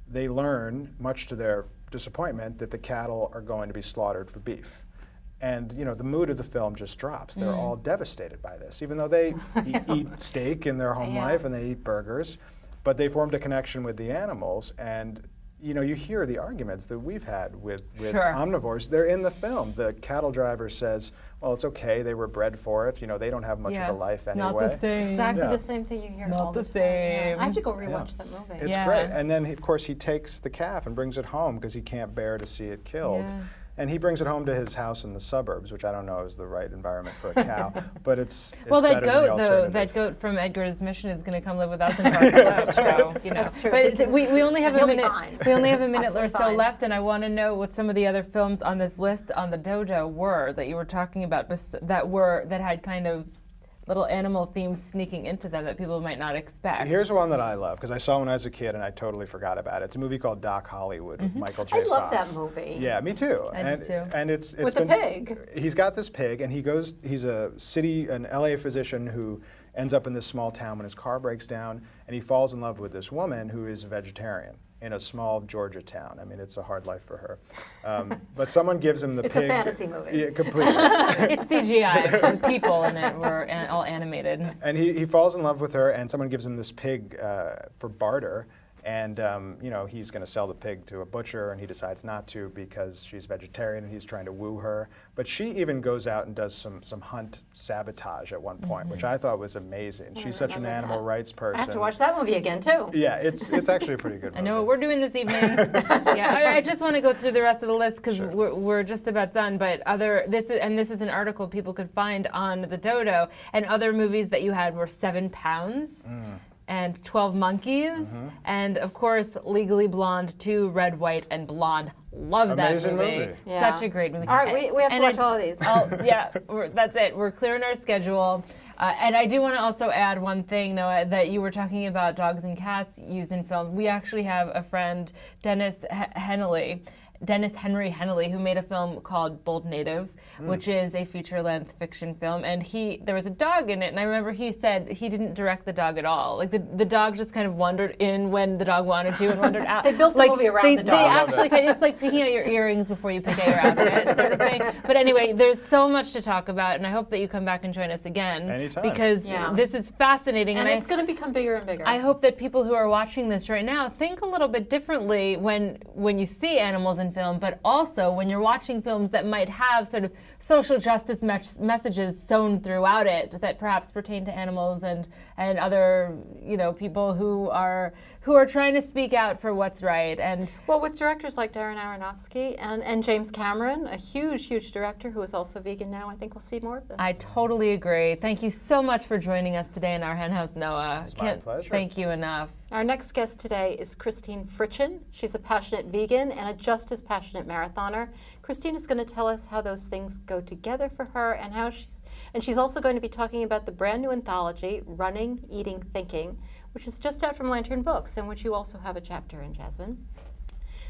they learn, much to their disappointment, that the cattle are going to be slaughtered for beef. And the mood of the film just drops. They're all devastated by this, even though they eat steak in their home life and they eat burgers. But they formed a connection with the animals, and you hear the arguments that we've had with omnivores. They're in the film. The cattle driver says, well, it's okay, they were bred for it. They don't have much of a life anyway. Not the same. Exactly the same thing you hear Not all the time. same. I have to go rewatch that movie. It's great. And then, of course, he takes the calf and brings it home because he can't bear to see it killed. and he brings it home to his house in the suburbs, which I don't know is the right environment for a cow, but it's well, that better than the goat though, alternative. that goat from Edgar's Mission is going to come live with us in Park Slope, so, you know. That's true. But we only have a He'll be minute. fine. We only have a minute or Absolutely so fine. left, and I want to know what some of the other films on this list on the dojo were that you were talking about that had kind of little animal themes sneaking into them that people might not expect. Here's one that I love because I saw when I was a kid and I totally forgot about it. It's a movie called Doc Hollywood with Michael J. I love Fox. that movie. Yeah, me too. I do too. And it's With the been, pig. He's got this pig, and he's an LA physician who ends up in this small town when his car breaks down, and he falls in love with this woman who is a vegetarian in a small Georgia town. I mean, it's a hard life for her. But someone gives him the It's pig. a fantasy movie. Yeah, completely. It's CGI. The people in it were all animated. And he falls in love with her, and someone gives him this pig for barter. And he's going to sell the pig to a butcher, and he decides not to because she's vegetarian and he's trying to woo her. But she even goes out and does some hunt sabotage at one point, which I thought was amazing. She's such an remember animal that. rights person. I have to watch that movie again too. Yeah, it's actually a pretty good movie. I know what we're doing this evening. Yeah, I just want to go through the rest of the list because Sure. we're just about done. But this is an article people could find on the Dodo, and other movies that you had were 7 Pounds. And 12 Monkeys, and of course, Legally Blonde 2, Red, White, and Blonde. Love Amazing that movie. movie. Yeah. Such a great movie. All right, we have to And watch all of these. Yeah, that's it. We're clearing our schedule. And I do want to also add one thing, Noah, that you were talking about dogs and cats used in film. We actually have a friend, Dennis Henry Hennelly, who made a film called Bold Native, which is a feature-length fiction film, and there was a dog in it, and I remember he said he didn't direct the dog at all. Like the dog just kind of wandered in when the dog wanted to and wandered out. They built the movie around the dog. They actually, it's like picking out your earrings before you pick out your outfit, sort of thing. But anyway, there's so much to talk about, and I hope that you come back and join us again. Anytime. Because Yeah. this is fascinating, And it's going to become bigger and bigger. I hope that people who are watching this right now think a little bit differently when you see animals in film, but also when you're watching films that might have sort of social justice messages sewn throughout it that perhaps pertain to animals and other people who are trying to speak out for what's right. And Well, with directors like Darren Aronofsky and James Cameron, a huge director who is also vegan now, I think we'll see more of this. I totally agree. Thank you so much for joining us today in our Hen House, Noah. It's my pleasure. Thank you enough. Our next guest today is Christine Frietchen. She's a passionate vegan and a just as passionate marathoner. Christine is going to tell us how those things go together for her and how she's also going to be talking about the brand new anthology, Running, Eating, Thinking, which is just out from Lantern Books, in which you also have a chapter in, Jasmine.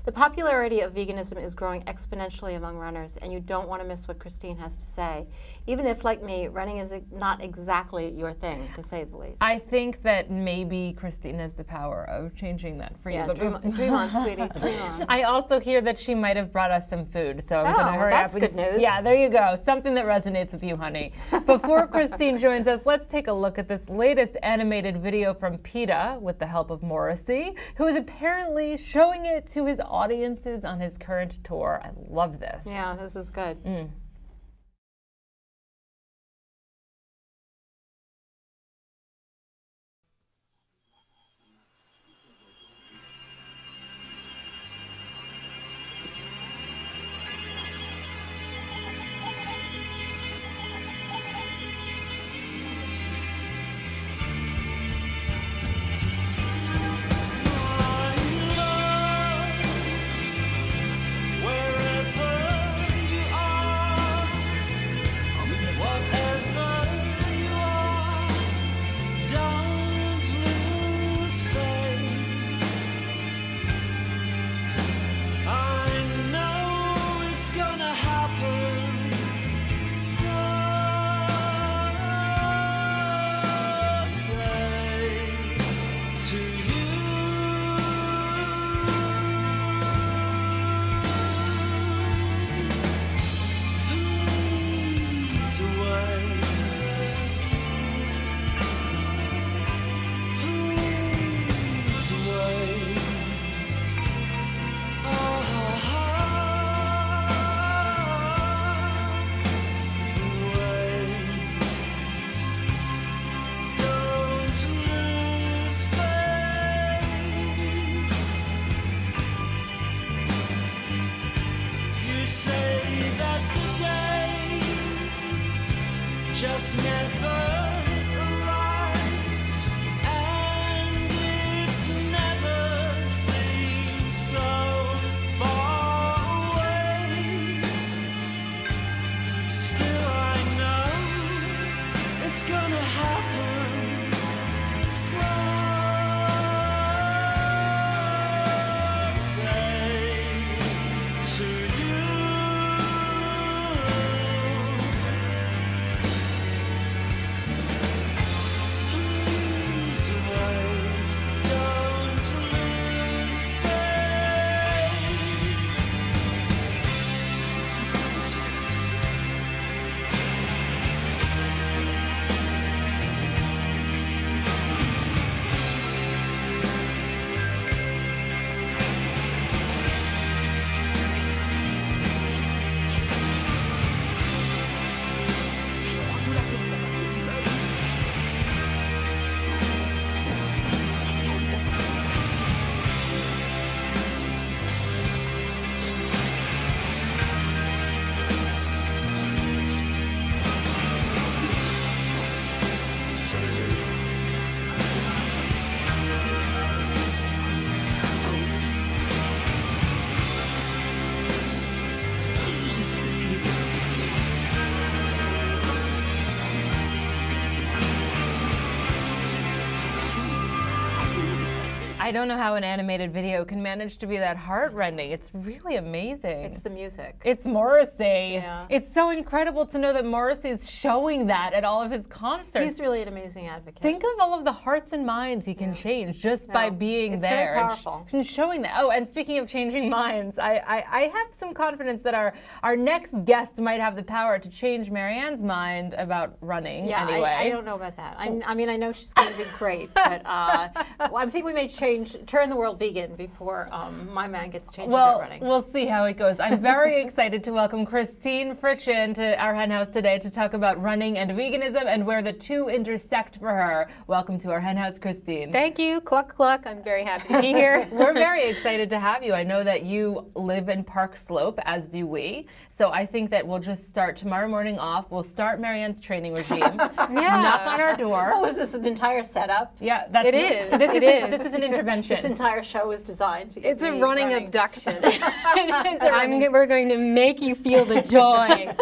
The popularity of veganism is growing exponentially among runners, and you don't want to miss what Christine has to say, even if, like me, running is not exactly your thing, to say the least. I think that maybe Christine has the power of changing that for you. Yeah, but dream on, sweetie, dream on. I also hear that she might have brought us some food, so I'm going to hurry that's up. good news. Yeah, there you go. Something that resonates with you, honey. Before Christine joins us, let's take a look at this latest animated video from PETA with the help of Morrissey, who is apparently showing it to his audiences on his current tour. I love this. Yeah, this is good. Wherever you are, just never arrives, and it's never seemed so far away. Still I know it's gonna happen someday to you. Please wait, don't lose faith. I don't know how an animated video can manage to be that heart-rending. It's really amazing. It's the music. It's Morrissey. Yeah. It's so incredible to know that Morrissey is showing that at all of his concerts. He's really an amazing advocate. Think of all of the hearts and minds he can change just by being It's there very powerful. and showing that. Oh, and speaking of changing minds, I have some confidence that our next guest might have the power to change Marianne's mind about running. Yeah, anyway. I don't know about that. I mean, I know she's going to be great, but I think we may turn the world vegan before my man gets changed about running. We'll see how it goes. I'm very excited to welcome Christine Frietchen to our Hen House today to talk about running and veganism and where the two intersect for her. Welcome to our Hen House, Christine. Thank you. Cluck, cluck. I'm very happy to be here. We're very excited to have you. I know that you live in Park Slope, as do we. So I think that we'll just start tomorrow morning off. We'll start Marianne's training regime. Knock on our door. What was this, an entire setup? Yeah, that's It is. This It is. is. This is an intervention. This entire show was designed to get It's a me running abduction. We're going to make you feel the joy.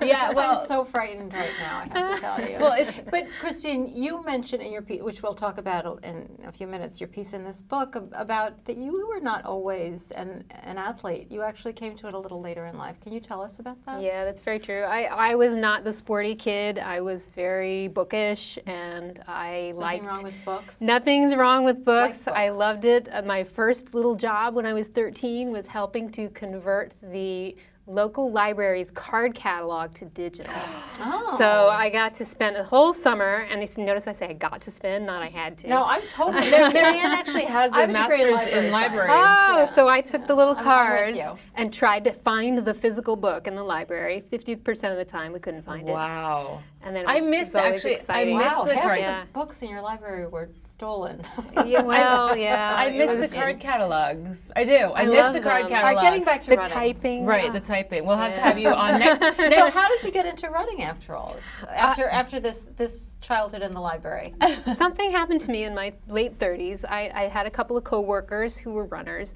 Yeah, well, I'm so frightened right now, I have to tell you. Well, but Christine, you mentioned in your piece, which we'll talk about in a few minutes, your piece in this book about that you were not always an athlete. You actually came to it a little later in life. Can you tell us about that? Yeah, that's very true. I was not the sporty kid. I was very bookish, and I liked. Nothing wrong with books? Nothing's wrong with books. Like I books. loved it. My first little job when I was 13 was helping to convert the local library's card catalog to digital. Oh. So I got to spend a whole summer, and notice I say I got to spend, not I had to. No, I'm totally. Marianne actually has I a have a degree in master's in library libraries. Oh, Yeah. so I took the little I'm with cards you. and tried to find the physical book in the library. 50% of the time we couldn't find it. Wow. And then I it was, missed it was always actually. exciting. I missed Wow, the half card. of Yeah. the books in your library were stolen. Yeah, well, yeah. I it missed was- the card catalogs. I do. I missed love the card them. All catalogs. right, getting back to The running. typing. Right, the typing. We'll have to have you on next. So how did you get into running after all? After this childhood in the library? Something happened to me in my late 30s. I had a couple of coworkers who were runners,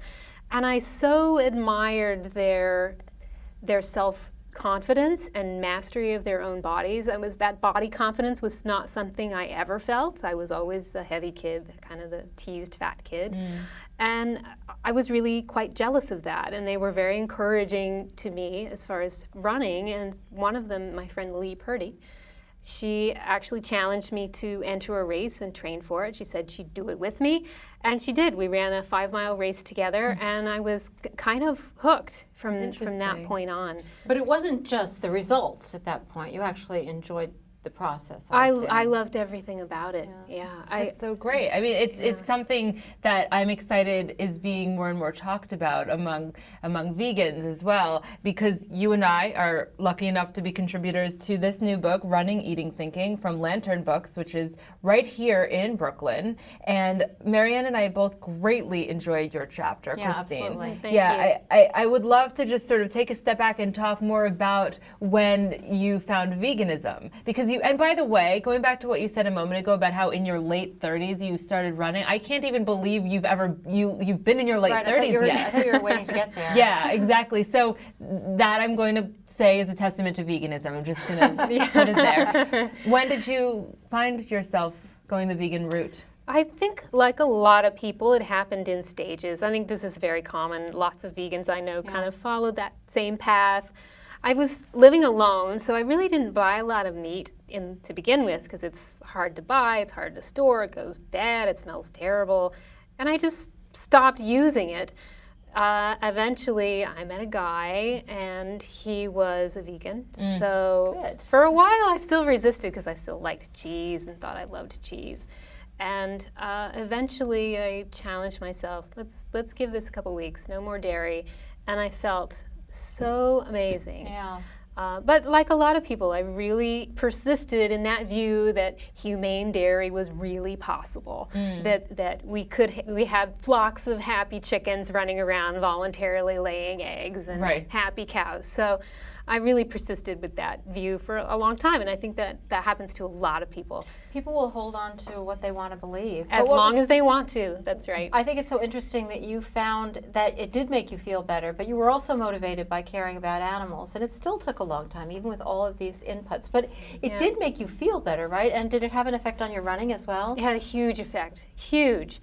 and I so admired their self-confidence and mastery of their own bodies. That body confidence was not something I ever felt. I was always the heavy kid, kind of the teased fat kid. And I was really quite jealous of that, and they were very encouraging to me as far as running. And one of them, my friend Lee Purdy, she actually challenged me to enter a race and train for it. She said she'd do it with me, and she did. We ran a 5-mile race together, and I was kind of hooked from that Interesting. point on. But it wasn't just the results at that point. You actually enjoyed the process. I assume. loved everything about it. Yeah, It's so great. I mean, it's something that I'm excited is being more and more talked about among vegans as well, because you and I are lucky enough to be contributors to this new book, Running, Eating, Thinking, from Lantern Books, which is right here in Brooklyn. And Marianne and I both greatly enjoyed your chapter, Yeah, Christine. absolutely. Thank you. I would love to just sort of take a step back and talk more about when you found veganism, because and by the way, going back to what you said a moment ago about how in your late 30s you started running, I can't even believe you've been in your late 30s yet. I thought you were waiting to get there. Yeah, exactly. So that I'm going to say is a testament to veganism. I'm just going to put it there. When did you find yourself going the vegan route? I think, like a lot of people, it happened in stages. I think this is very common. Lots of vegans I know kind of followed that same path. I was living alone, so I really didn't buy a lot of meat to begin with, because it's hard to buy, it's hard to store, it goes bad, it smells terrible, and I just stopped using it. Eventually, I met a guy, and he was a vegan. So for a while, I still resisted because I still liked cheese and thought I loved cheese. And eventually, I challenged myself. Let's give this a couple weeks. No more dairy, and I felt so amazing. Yeah. But like a lot of people, I really persisted in that view that humane dairy was really possible. That we had flocks of happy chickens running around voluntarily laying eggs and happy cows. So I really persisted with that view for a long time, and I think that happens to a lot of people. People will hold on to what they want to believe. As long as they want to, that's right. I think it's so interesting that you found that it did make you feel better, but you were also motivated by caring about animals, and it still took a long time, even with all of these inputs. But it did make you feel better, right? And did it have an effect on your running as well? It had a huge effect, huge.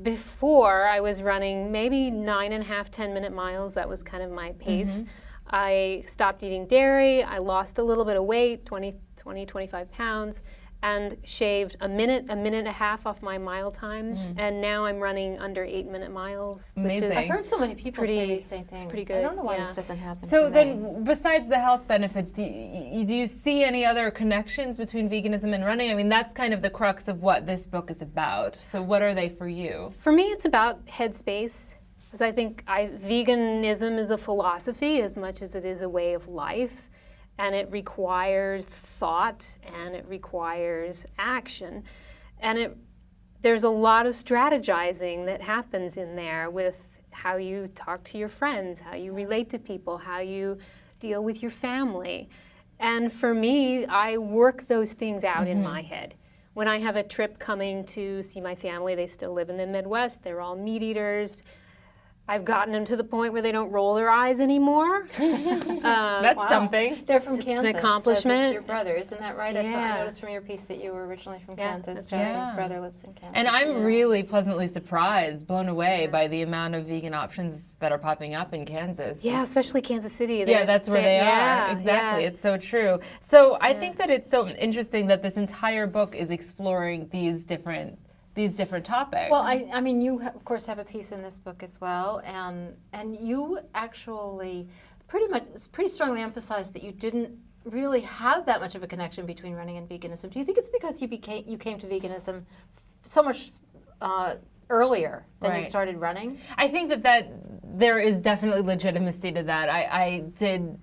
Before, I was running maybe 9.5, 10-minute miles. That was kind of my pace. I stopped eating dairy. I lost a little bit of weight, 20, 25 pounds, and shaved a minute and a half off my mile times. And now I'm running under 8-minute miles. Amazing. Which is I've heard so many people say these same things. It's pretty good. I don't know why this doesn't happen So to me. then, besides the health benefits, do you see any other connections between veganism and running? I mean, that's kind of the crux of what this book is about. So what are they for you? For me, it's about headspace. Because I think veganism is a philosophy as much as it is a way of life, and it requires thought and it requires action, and there's a lot of strategizing that happens in there with how you talk to your friends, how you relate to people, how you deal with your family. And for me, I work those things out in my head. When I have a trip coming to see my family, they still live in the Midwest, they're all meat eaters. I've gotten them to the point where they don't roll their eyes anymore. That's something. They're from It's Kansas. an accomplishment. Says it's your brother, isn't that right? I Yeah. noticed from your piece that you were originally from Yeah, Kansas. that's Jasmine's right. brother lives in Kansas. And I'm really pleasantly surprised, blown away by the amount of vegan options that are popping up in Kansas. Yeah, especially Kansas City. Yeah, that's where they are. Exactly. Yeah. It's so true. So I think that it's so interesting that this entire book is exploring these different topics. Well, I mean, you of course have a piece in this book as well, and you actually pretty strongly emphasize that you didn't really have that much of a connection between running and veganism. Do you think it's because you came to veganism so much earlier than you started running? I think that there is definitely legitimacy to that. I did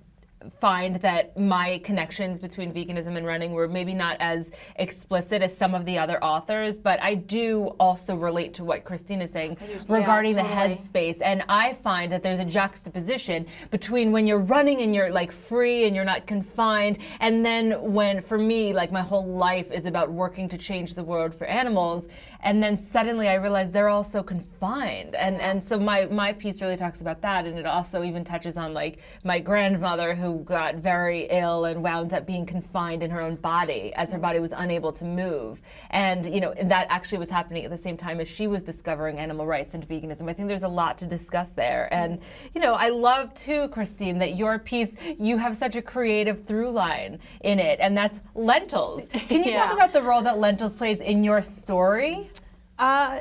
find that my connections between veganism and running were maybe not as explicit as some of the other authors, but I do also relate to what Christine is saying regarding the headspace. And I find that there's a juxtaposition between when you're running and you're like free and you're not confined, and then when, for me, like my whole life is about working to change the world for animals, and then suddenly I realized they're also confined. And so my piece really talks about that, and it also even touches on like my grandmother who got very ill and wound up being confined in her own body as her body was unable to move. And and that actually was happening at the same time as she was discovering animal rights and veganism. I think there's a lot to discuss there. And I love too, Christine, that your piece, you have such a creative through line in it, and that's lentils. Can you talk about the role that lentils plays in your story?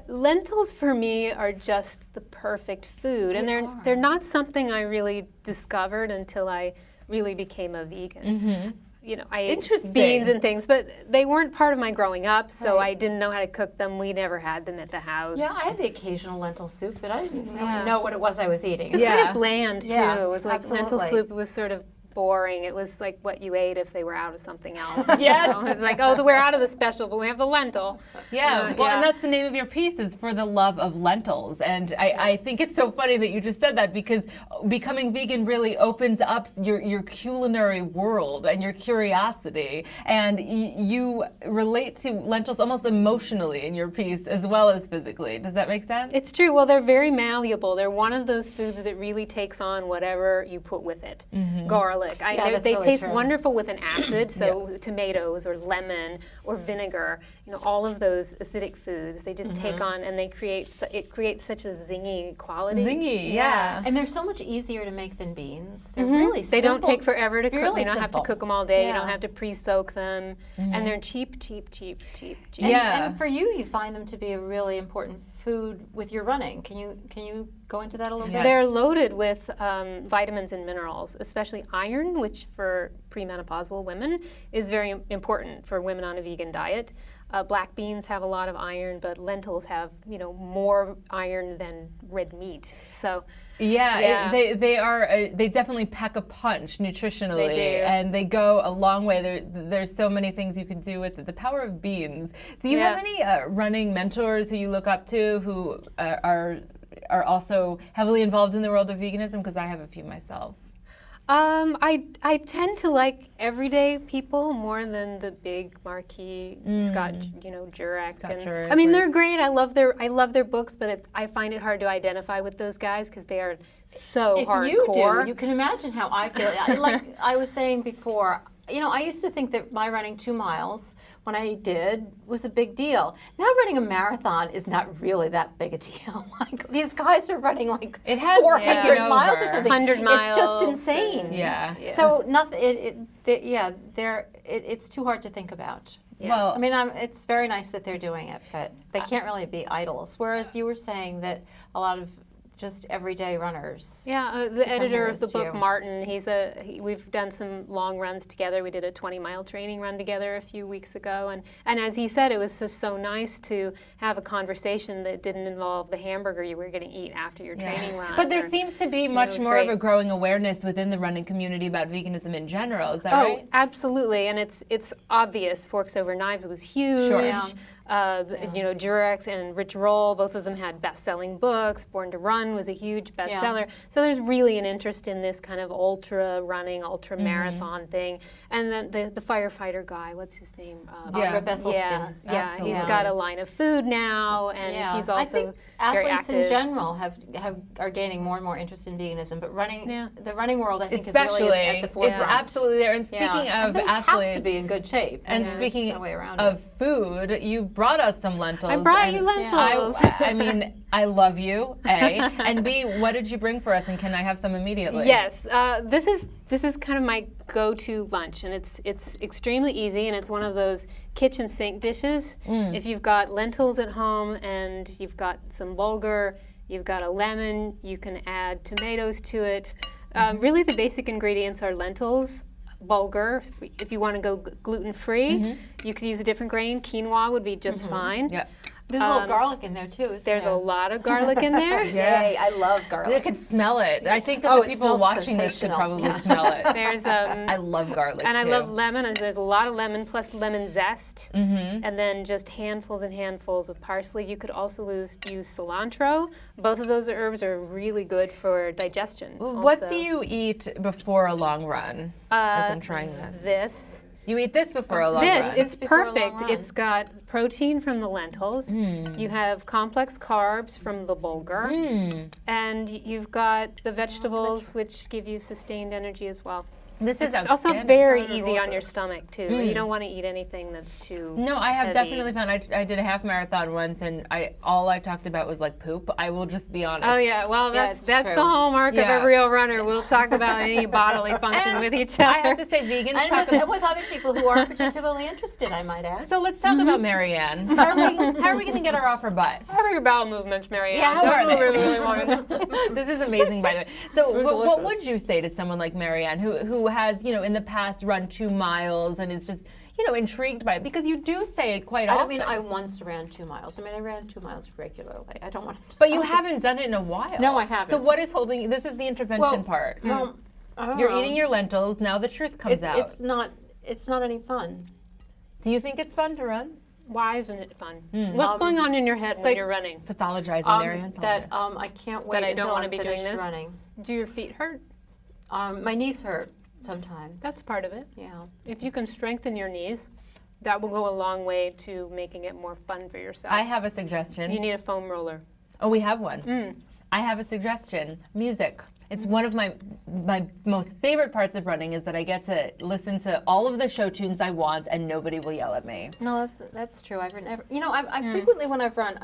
Lentils for me are just the perfect food, and they're not something I really discovered until I really became a vegan. I ate Interesting. beans and things, but they weren't part of my growing up, so I didn't know how to cook them. We never had them at the house. Yeah, I had the occasional lentil soup, but I didn't really know what it was I was eating. It was kind of bland, too. Yeah, It was like lentil absolutely. soup. It was sort of boring. It was like what you ate if they were out of something else. Yes. It's like, oh, we're out of the special, but we have the lentil. Yeah, well, and that's the name of your piece, is For the Love of Lentils. And I think it's so funny that you just said that, because becoming vegan really opens up your culinary world and your curiosity. And you relate to lentils almost emotionally in your piece as well as physically. Does that make sense? It's true. Well, they're very malleable. They're one of those foods that really takes on whatever you put with it. Garlic. that's They really taste true. wonderful with an acid, so tomatoes or lemon or vinegar. All of those acidic foods, they just take on, and it creates such a zingy quality. Zingy, yeah. And they're so much easier to make than beans. They're really simple. They don't take forever to cook. Really You don't have to simple. cook them all day. You Yeah. don't have to pre-soak them. And they're cheap. Yeah. And for you find them to be a really important food with your running. Can you go into that a little bit? They're loaded with vitamins and minerals, especially iron, which for premenopausal women is very important for women on a vegan diet. Black beans have a lot of iron, but lentils have more iron than red meat. So Yeah, they definitely pack a punch nutritionally. They do. And they go a long way. There's so many things you can do with it. The power of beans. Do you have any running mentors who you look up to who are also heavily involved in the world of veganism? Because I have a few myself. I tend to like everyday people more than the big marquee Scott, Jurek. Scott And, Jurek, I mean, right. they're great. I love their books, but I find it hard to identify with those guys because they are so if hardcore. you do, you can imagine how I feel. Like I was saying before, I used to think that my running 2 miles when I did was a big deal. Now running a marathon is not really that big a deal. Like these guys are running like It has 400 taken miles or over. something. 100 It's just miles insane. Yeah. So nothing. It's too hard to think about. Well, I mean, it's very nice that they're doing it, but they can't really be idols. Whereas you were saying that a lot of just everyday runners. Yeah, the editor of the heroes to book, you. Martin, we've done some long runs together. We did a 20-mile training run together a few weeks ago. And as he said, it was just so nice to have a conversation that didn't involve the hamburger you were going to eat after your training run. but there or- seems to be it much was more of great. a growing awareness within the running community about veganism in general. Is that Oh, right? absolutely, and it's obvious. Forks Over Knives was huge. Sure. Yeah. Jurex and Rich Roll, both of them had best-selling books. Born to Run was a huge bestseller. So there's really an interest in this kind of ultra running, ultra marathon thing. And then the firefighter guy, what's his name? Yeah. Besselston. Yeah, he's Absolutely. got a line of food now, and he's also I think very athletes active. in general are gaining more and more interest in veganism, but the running world I think Especially, is really at the forefront. it's absolutely there. And speaking Yeah. of And they athletes, have to be in good shape. and There's speaking no way around of it. food, you brought us some lentils. I brought and you lentils. I mean, I love you, A. And B, what did you bring for us, and can I have some immediately? Yes, this is kind of my go-to lunch, and it's extremely easy, and it's one of those kitchen sink dishes. If you've got lentils at home and you've got some bulgur, you've got a lemon, you can add tomatoes to it. Really, the basic ingredients are lentils, bulgur. If you want to go gluten-free, you could use a different grain. Quinoa would be just fine. Yeah. There's a little garlic in there too, isn't There's there? a lot of garlic in there. Yay, I love I garlic. could smell it. I think that Oh, the it people smells watching this could sensational. probably Yeah. smell it. There's I love garlic and I too. love lemon, and there's a lot of lemon plus lemon zest, and then just handfuls and handfuls of parsley. You could also use cilantro. Both of those herbs are really good for digestion. What also. do you eat before a long run? As I'm trying this. This. You eat this before a long This, run. it's Before a long perfect. run. It's got protein from the lentils. You have complex carbs from the bulgur. And you've got the vegetables, which give you sustained energy as well. This is It's also outstanding. very easy on your stomach, too. You don't want to eat anything that's too No, I have heavy. definitely found. I did a half marathon once, and all I talked about was like poop. I will just be honest. Oh yeah, well Yeah, that's it's true. the hallmark Yeah. of a real runner. We'll talk about any bodily function And with each I have other. to say, vegans And talk with, with other people who aren't particularly interested, I might add. So let's talk about Marianne. How are we going to get her off her butt? How are your bowel movements, Marianne? Yeah, how are they? Really This is amazing, by the way. So, what would you say to someone like Marianne, who has, in the past run 2 miles and is just, intrigued by it? Because you do say it quite I often. don't mean I once ran 2 miles. I mean, I ran 2 miles regularly. I don't want to. But you haven't done it in a while. No, I haven't. So what is holding you? This is the intervention part. Well, I don't You're know. eating your lentils. Now the truth comes out. It's not any fun. Do you think it's fun to run? Why isn't it fun? What's going on in your head when you're running? Pathologizing Marianne's That I can't wait That I don't until wanna I'm be doing finished this? running. Do your feet hurt? My knees hurt sometimes. That's part of it. yeah. If you can strengthen your knees, that will go a long way to making it more fun for yourself. I have a suggestion. You need a foam roller. Oh, we have one. I have a suggestion. Music. It's one of my most favorite parts of running is that I get to listen to all of the show tunes I want and nobody will yell at me. No, that's true. I've run. I frequently when I've run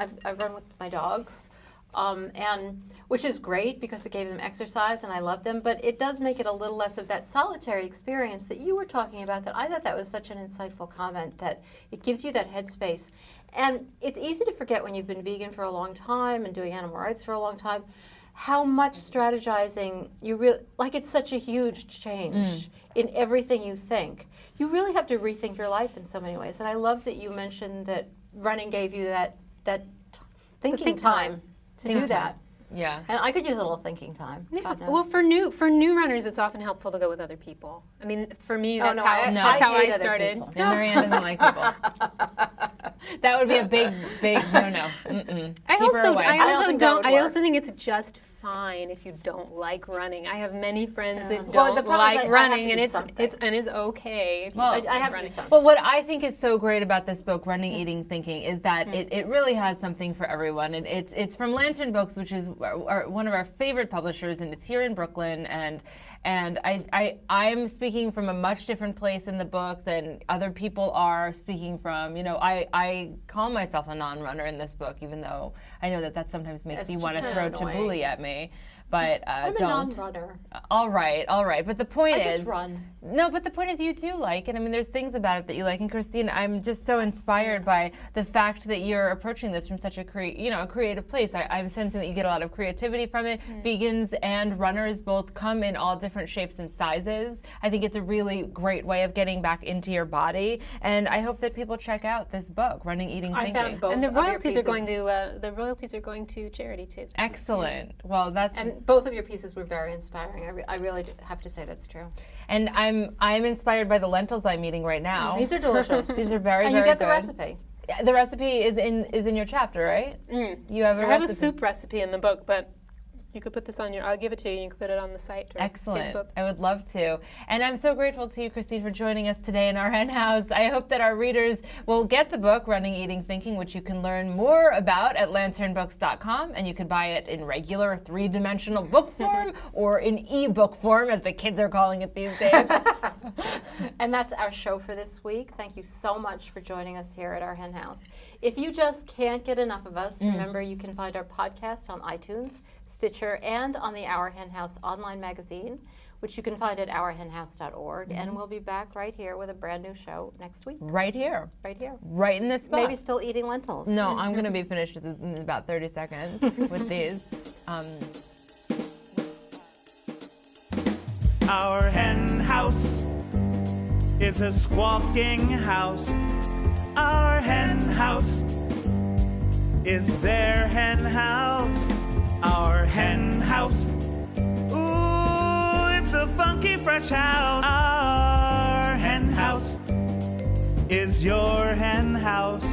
with my dogs, and which is great because it gave them exercise and I love them. But it does make it a little less of that solitary experience that you were talking about. That I thought that was such an insightful comment. That it gives you that headspace, and it's easy to forget when you've been vegan for a long time and doing animal rights for a long time. How much strategizing you really it's such a huge change in everything you think. You really have to rethink your life in so many ways. And I love that you mentioned that running gave you that thinking time to do that. Yeah. And I could use a little thinking time. God knows. Well, for new runners, it's often helpful to go with other people. I mean, for me, that's how I I hate other started. people. Yeah, Marianne doesn't like people. That would be a big no-no. I Keep her away. I don't also think that don't. would I work. also think it's just fine if you don't like running. I have many friends that Well, the don't problem is like I have running, to and do it's something. it's okay. If you Well, don't I like have to running. do something. But what I think is so great about this book, Running, Eating, Thinking, is that it really has something for everyone. And it's from Lantern Books, which is one of our favorite publishers, and it's here in Brooklyn. And I'm speaking from a much different place in the book than other people are speaking from. I call myself a non-runner in this book, even though I know that sometimes makes It's you just want to kinda throw annoying. tabbouleh at me. But I'm a don't. non-runner. All right. But the point I is, just run. No, but the point is, you do like it. I mean, there's things about it that you like. And Christine, I'm just so inspired by the fact that you're approaching this from such a creative place. I'm sensing that you get a lot of creativity from it. Vegans and runners both come in all different shapes and sizes. I think it's a really great way of getting back into your body. And I hope that people check out this book, Running, Eating, I Thinking. found both And the of your royalties are going pieces. to charity too. Excellent. Well, that's And both of your pieces were very inspiring. I really have to say that's true. and I'm inspired by the lentils I'm eating right now. These are delicious. These are very, and very you get the good. recipe. The recipe is in your chapter, right? You have a I have recipe. a soup recipe in the book, but you could put this on I'll give it to you. You can put it on the site or Excellent. Facebook. I would love to. And I'm so grateful to you, Christine, for joining us today in our Hen House. I hope that our readers will get the book, Running, Eating, Thinking, which you can learn more about at lanternbooks.com. And you can buy it in regular 3-dimensional book form or in e-book form, as the kids are calling it these days. And that's our show for this week. Thank you so much for joining us here at our Hen House. If you just can't get enough of us, remember you can find our podcast on iTunes, Stitcher, and on the Our Hen House online magazine, which you can find at ourhenhouse.org. And we'll be back right here with a brand new show next week. Right here. Right here. Right in this spot. Maybe still eating lentils. No, I'm going to be finished in about 30 seconds with these. Our hen house is a squawking house. Our hen house is their hen house. Our hen house. Ooh, it's a funky fresh house. Our hen house is your hen house.